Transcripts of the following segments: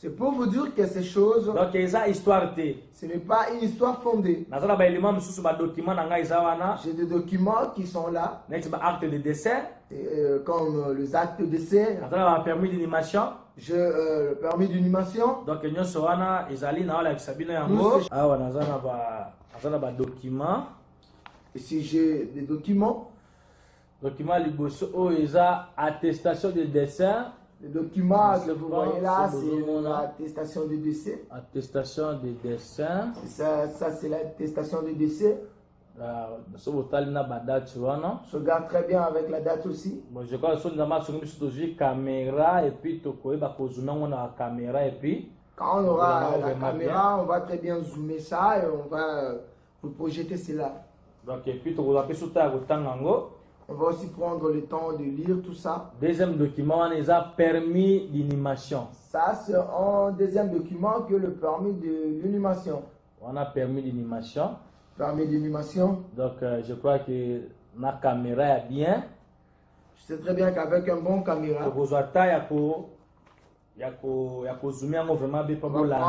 C'est pour vous dire que ces choses, donc histoire ce n'est pas une histoire fondée. J'ai des documents qui sont là, acte de décès, comme les actes de décès, permis d'animation. Le permis d'animation. Donc document. Ici j'ai des documents. Document liboso attestation de décès. Le document que vous voyez là, c'est l'attestation de décès. Attestation de décès. Ça c'est l'attestation de décès. Je regarde très bien avec la date aussi. Bon, je crois que c'est caméra et puis caméra et puis quand on aura la caméra, on va très bien zoomer ça et on va vous projeter cela. Donc et puis on va aussi prendre le temps de lire tout ça. Deuxième document, on a permis d'inhumation. Ça c'est un deuxième document que le permis de l'inhumation. On a permis d'inhumation. Permis d'inhumation. Donc je crois que ma caméra est bien. Je sais très bien qu'avec un bon caméra, on va prendre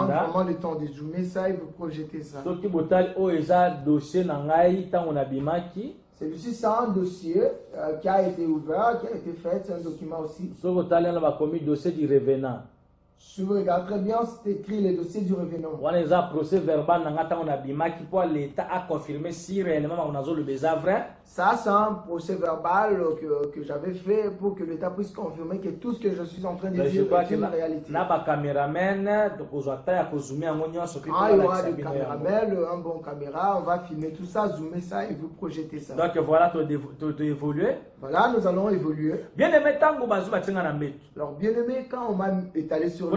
vraiment le temps de zoomer ça et vous projeter ça. Celui-ci, c'est un dossier qui a été ouvert, qui a été fait, c'est un document aussi. Si vous dossier du revenant. Si vous regardez très bien, c'est écrit le dossier du revenant. On a un procès verbal qui pour l'État a confirmé si réellement on a le vrai. Ça, c'est un procès verbal que j'avais fait pour que l'État puisse confirmer que tout ce que je suis en train de dire est une réalité. Là, il caméraman, il y aura des caméramans, un bon caméra, on va filmer tout ça, zoomer ça et vous projeter ça. Donc voilà, tu évolué. Voilà, nous allons évoluer. Bien aimé, alors bien aimé, quand on m'a étalé sur je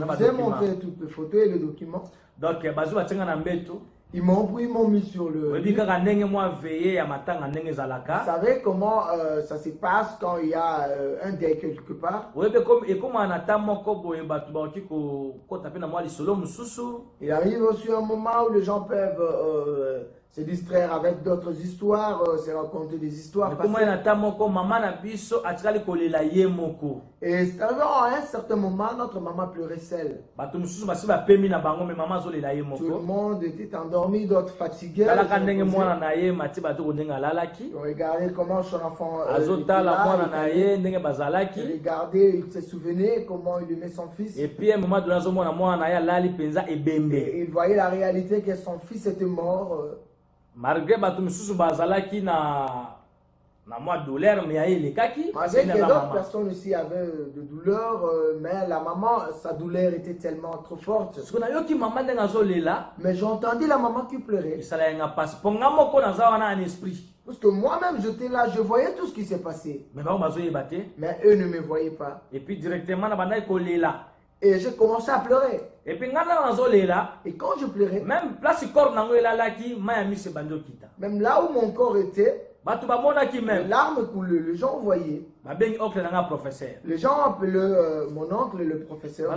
vous ai montré toutes les photos et les documents. Donc, ils m'ont mis sur le... Vous savez comment ça se passe quand il y a un deuil quelque part? Il arrive aussi un moment où les gens peuvent se distraire avec d'autres histoires, se raconter des histoires. Et c'est arrivé à un certain moment, notre maman pleurait seule. Tout le monde était endormi, d'autres fatigués. Regardez comment son enfant regardez, il se souvenait comment il aimait son fils. Et puis à un moment donné, il voyait la réalité que son fils était mort. Malgré que d'autres personnes aussi avaient de douleur, mais la maman, sa douleur était tellement trop forte. Mais j'ai entendu la maman qui pleurait. Parce que moi-même, j'étais là, je voyais tout ce qui s'est passé. Mais eux ne me voyaient pas. Et puis directement, et j'ai commencé à pleurer. Et puis quand je pleurais, même là où mon corps était, les larmes coulaient, les gens voyaient. Les gens appelaient mon oncle le professeur.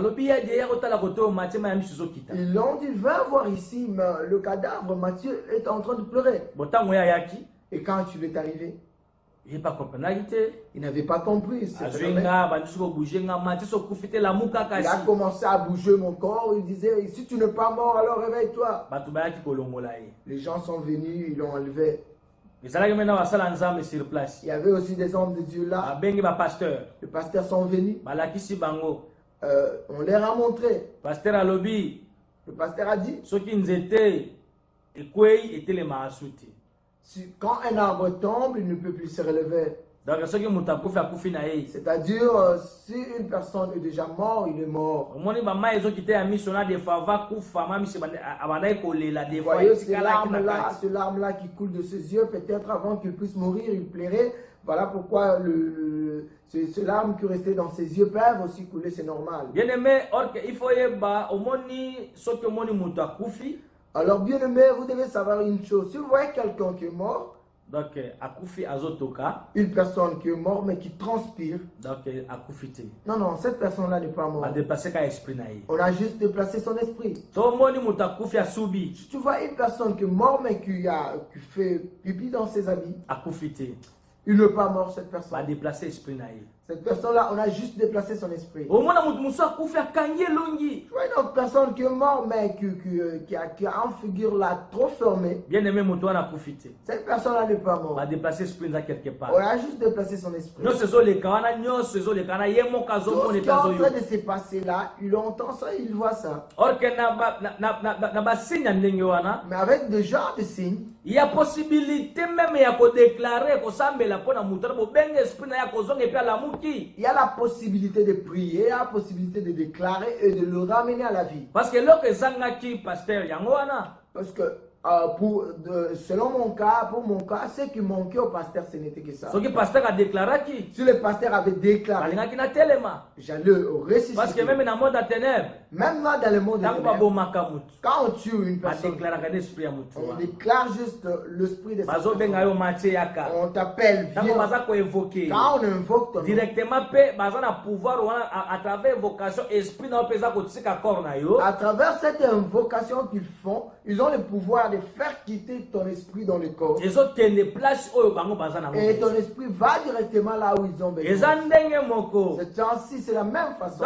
Ils l'ont dit, viens voir ici, mais le cadavre Mathieu est en train de pleurer. Et quand il est arrivé, il n'avait pas compris. Il a commencé à bouger mon corps. Il disait, si tu n'es pas mort, alors réveille-toi. Les gens sont venus, ils l'ont enlevé. Il y avait aussi des hommes de Dieu là. Les pasteurs sont venus. On leur a montré. Le pasteur a dit, quand un arbre tombe, il ne peut plus se relever. C'est-à-dire, si une personne est déjà morte, il est mort. Vous voyez ce larme-là qui coule de ses yeux, peut-être avant qu'il puisse mourir, il plairait. Voilà pourquoi ce larme qui restait dans ses yeux peuvent aussi couler, c'est normal. Bien aimé, il faut alors, bien aimé, vous devez savoir une chose. Si vous voyez quelqu'un qui est mort, donc, une personne qui est morte mais qui transpire, donc, non, cette personne-là n'est pas morte. On a juste déplacé son esprit. Si tu vois une personne qui est morte mais qui fait pipi dans ses habits, il n'est pas mort, cette personne. Cette personne-là, on a juste déplacé son esprit. Tu vois une autre personne qui est morte, mais qui a une figure là trop fermée. Cette personne-là n'est pas morte. On a juste déplacé son esprit. Tout ce qui est en train de se passer là, il entend ça, il voit ça. Mais avec des genres de signes, il y a possibilité même de déclarer il y a la possibilité de prier, il y a la possibilité de déclarer et de le ramener à la vie. Parce que selon mon cas, pour mon cas, ce qui manquait au pasteur, ce n'était que ça. Si le pasteur a déclaré si le pasteur avait déclaré, j'allais ressusciter. Parce que même dans le monde des ténèbres, même dans le monde des ténèbres, quand on tue une personne, on déclare juste l'esprit de cette personne. On t'appelle, viens. Quand on invoque ton directement, à travers vocation, esprit à travers cette invocation qu'ils font, ils ont le pouvoir de faire quitter ton esprit dans le corps. Et ton esprit va directement là où ils ont besoin. C'est ainsi, c'est la même façon.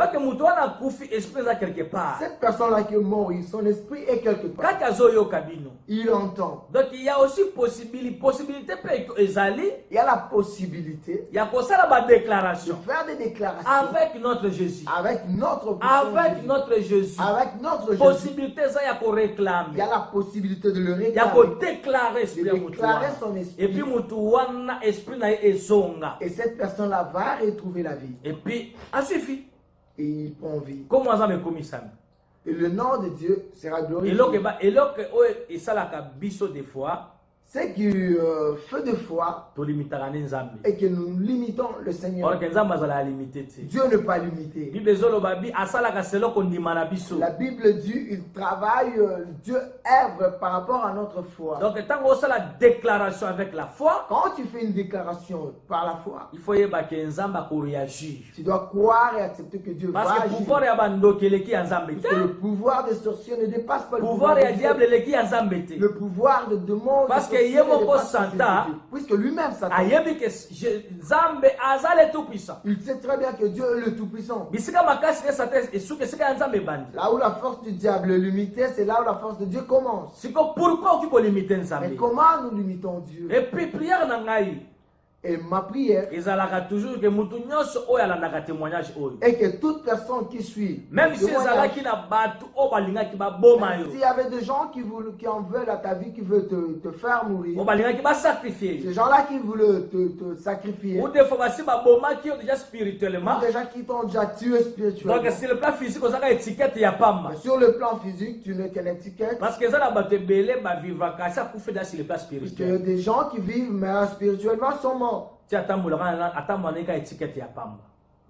Cette personne-là qui est morte, son esprit est quelque part. Il entend. Donc il y a aussi possibilité. Il y a la possibilité de faire des déclarations avec notre Jésus. Avec notre Jésus. Avec notre Jésus. Possibilité ça y a qu'on réclame. Il y a la possibilité de le réclamer. Il y a qu'on déclarer son esprit. Et puis et cette personne-là va retrouver la vie. Et puis ça suffit. Et il prend vie. Comment ça me commis ça? Et le nom de Dieu sera glorifié. Et ça la biso des fois. C'est qui fait de foi et que nous limitons le Seigneur. Dieu n'est pas limité. La Bible dit il travaille, Dieu œuvre par rapport à notre foi. Donc quand on la déclaration avec la foi, quand tu fais une déclaration par la foi, il faut réagir. Tu dois croire et accepter que Dieu va agir. Parce que le pouvoir des sorciers ne dépasse pas le pouvoir du diable. Le pouvoir de démons. Parce que puisque lui-même Satan, il sait très bien que Dieu est le Tout-Puissant. Là où la force du diable est limitée, c'est là où la force de Dieu commence. Pourquoi tu peux limiter ça? Mais comment nous limitons Dieu? Et puis prière et ma prière toujours et que toute personne qui suit, même si s'il y avait des gens qui en veulent à ta vie, qui veulent te faire mourir, ces gens-là qui veulent te sacrifier, ou des fois déjà spirituellement, des gens qui t'ont déjà tué spirituellement. Donc sur le plan physique, on a étiquette, il y a pas mal. Sur le plan physique, tu n'es qu'une étiquette. Parce que ça n'a pas de belé, vivre ça pour faire sur le plan spirituel. Parce que des gens qui vivent mais spirituellement sont morts.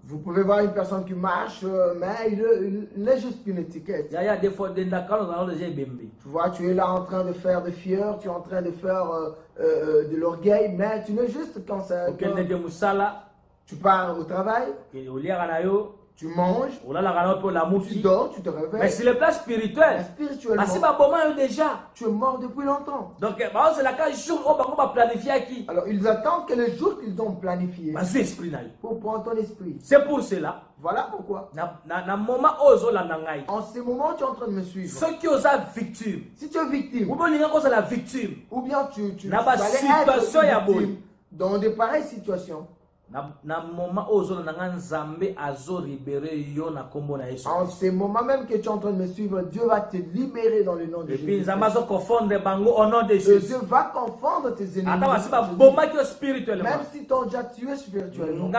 Vous pouvez voir une personne qui marche, mais il est juste une étiquette. Tu vois, tu es là en train de faire de fieur, tu es en train de faire de l'orgueil, mais tu n'es juste quand ça. Tu pars au travail. Tu manges, tu dors, tu te réveilles. Mais sur le plan spirituel, déjà. Tu es mort depuis longtemps. Donc, c'est la jour où on planifié qui. Alors, ils attendent que le jour qu'ils ont planifié pour prendre ton esprit. C'est pour cela. Voilà pourquoi. En ce moment, tu es en train de me suivre. Ceux qui osent victime. Si tu es victime, ou bien la victime, ou bien tu vas être victime dans de pareilles situations. En ce moment même que tu es en train de me suivre, Dieu va te libérer dans le nom de Jésus. Et Dieu va confondre tes ennemis. Même si tu as déjà tué spirituellement.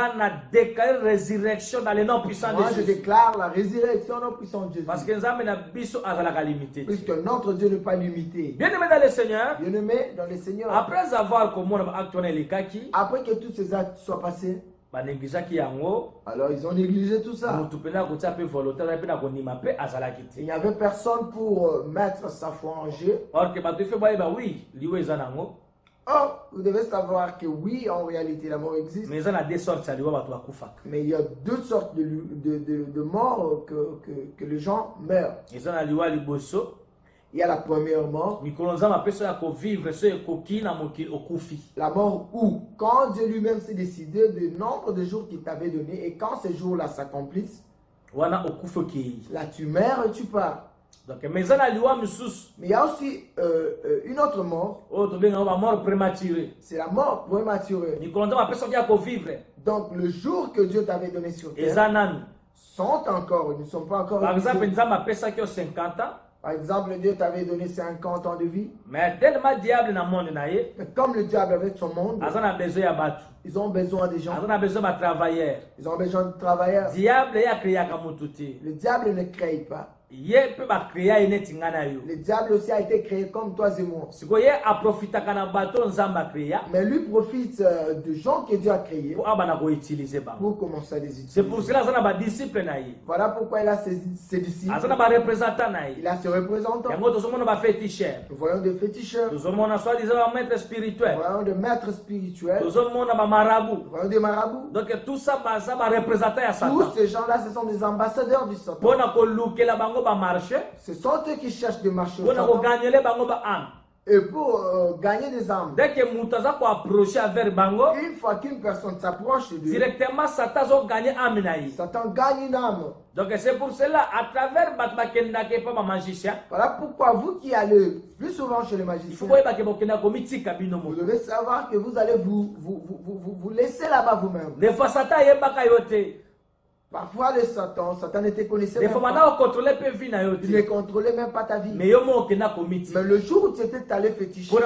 Résurrection dans le nom puissant de Jésus. Je déclare la résurrection dans le puissant de Jésus. Parce que puisque notre Dieu n'est pas limité. Bien-aimé dans le Seigneur. Bien-aimé dans le Seigneur. Après avoir comment les cas qui. Après que tous ces actes soient passés. Alors ils ont négligé tout ça. Il n'y avait personne pour mettre sa foi en jeu. Or, vous devez savoir que oui, en réalité, la mort existe. Mais il y a deux sortes de morts que les gens meurent. Il y a la première mort. La mort où, quand Dieu lui-même s'est décidé du nombre de jours qu'il t'avait donné, et quand ces jours-là s'accomplissent, là tu meurs et tu pars. Mais il y a aussi une autre mort. C'est la mort prématurée. Donc le jour que Dieu t'avait donné sur terre sont encore, ils ne sont pas encore. Par exemple, Par exemple, Dieu t'avait donné 50 ans de vie. Mais comme le diable avec son monde, ils ont besoin des gens. Ils ont besoin de travailleurs. Le diable ne crée pas. Le diable aussi a été créé comme toi et moi. Mais lui profite de gens que Dieu a créés pour commencer à les utiliser. C'est pour cela qu'il a des disciples. Voilà pourquoi il a ses disciples. Il a ses représentants. Nous voyons des féticheurs. Nous voyons des maîtres spirituels. Nous voyons des marabouts. Donc tout ça, ça va représenter à Satan. Tous ces gens-là, ce sont des ambassadeurs du Satan. Ce sont eux qui cherchent de marcher au Satan. Et pour gagner des âmes. Dès que Moutaza peut approcher vers Bango, une fois qu'une personne s'approche de Dieu, directement Satan gagne âme. Satan gagne une âme. Donc c'est pour cela, à travers pas magicien. Voilà pourquoi vous qui allez plus souvent chez les magiciens, vous devez savoir que vous allez vous laisser là-bas vous-même. Des fois Satan Parfois le Satan ne te connaissait même pas. Il ne contrôlait même pas ta vie. Mais le jour où tu étais allé féticher, tu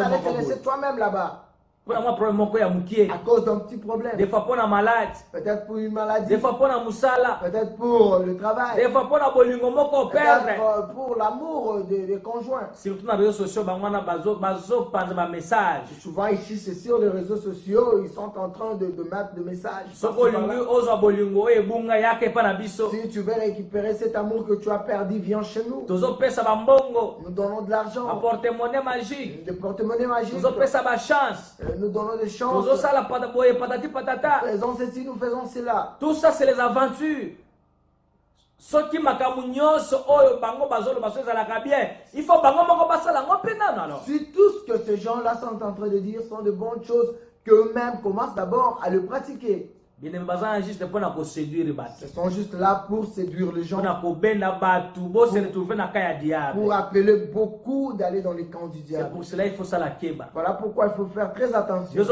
allais te laisser toi-même là-bas. À cause d'un petit problème. Des fois pour la malade. Peut-être pour une maladie. Des fois pour la musala. Peut-être pour le travail. Des fois pour la bolingo peut-être pour l'amour des conjoints. Surtout dans les réseaux sociaux, message. Souvent ici, c'est sur les réseaux sociaux, ils sont en train de mettre des messages. Si tu veux récupérer cet amour que tu as perdu, viens chez nous. Nous donnons de l'argent. Un porte-monnaie magique. Des porte-monnaies magiques. Chance. Nous donnons des chances. Faisons ceci, nous faisons cela. Tout ça, c'est les aventures. Il faut si tout ce que ces gens-là sont en train de dire sont de bonnes choses, qu'eux-mêmes commencent d'abord à le pratiquer. Ils sont juste là pour séduire les gens. Pour appeler beaucoup d'aller dans les camps du diable. C'est pour cela qu'il faut ça la keba. Voilà pourquoi il faut faire très attention.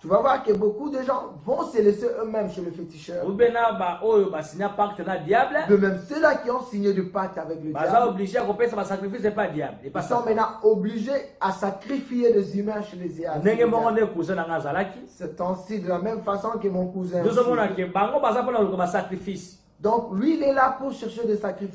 Tu vas voir que beaucoup de gens vont se laisser eux-mêmes chez le féticheur. De même ceux-là qui ont signé du pacte avec le diable. Ils sont maintenant obligés à sacrifier des humains chez les diables. C'est ainsi de la même façon que mon cousin. Donc lui il est là pour chercher des sacrifices.